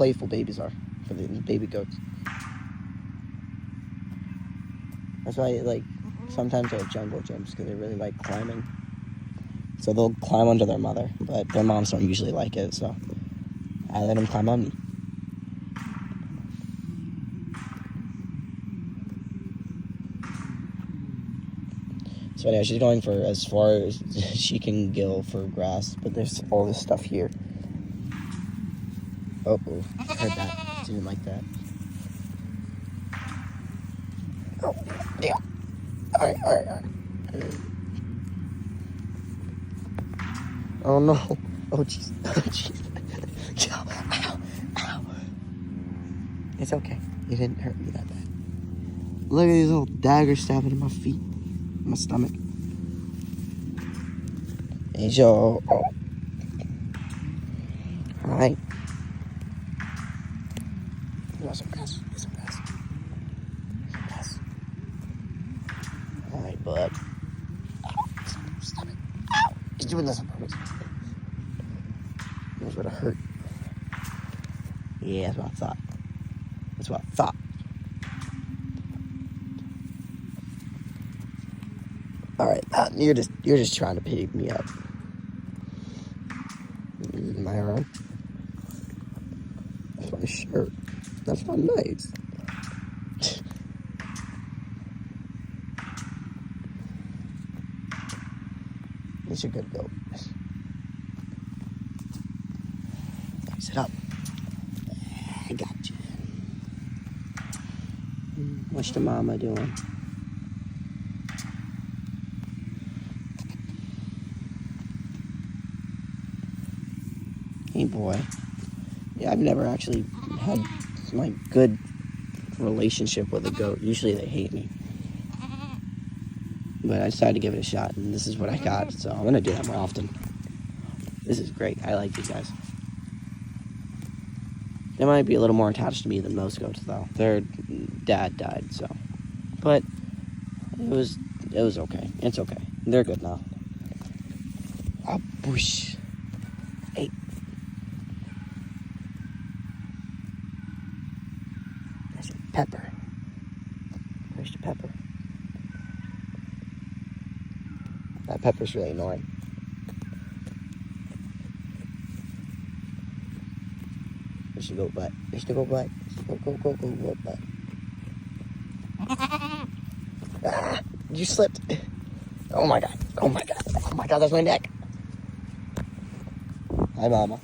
playful babies are for the baby goats. That's why, like, sometimes they're at jungle gyms because they really like climbing. So they'll climb onto their mother, but their moms don't usually like it, so I let them climb on me. So anyway, she's going for as far as she can go for grass, but there's all this stuff here. Oh, I heard that. Didn't like that. Oh, yeah. All right. Oh, no. Oh, jeez. Ow. It's okay. You didn't hurt me that bad. Look at these little daggers stabbing in my feet. My stomach. Hey, Joe. Oh. All right. You want some grass? Get some grass. All right, bud. Ow. Stomach. Ow. He's doing this on purpose. Knows where to hurt. Yeah, that's what I thought. All right, you're just trying to pick me up. Am I wrong? That's my shirt. That's not nice. It's a good goat. Sit up. I got you. What's the mama doing? Hey, boy. Yeah, I've never actually had my good relationship with a goat. Usually they hate me. But I decided to give it a shot, and this is what I got. So I'm going to do that more often. This is great. I like these guys. They might be a little more attached to me than most goats, though. Their dad died, so. But it was okay. It's okay. They're good now. Oh, whoosh. Hey. There's a pepper. Where's the pepper? That pepper's really annoying. There's the goat butt. Go butt. Ah, you slipped. Oh my god, that's my neck. Hi, Mama.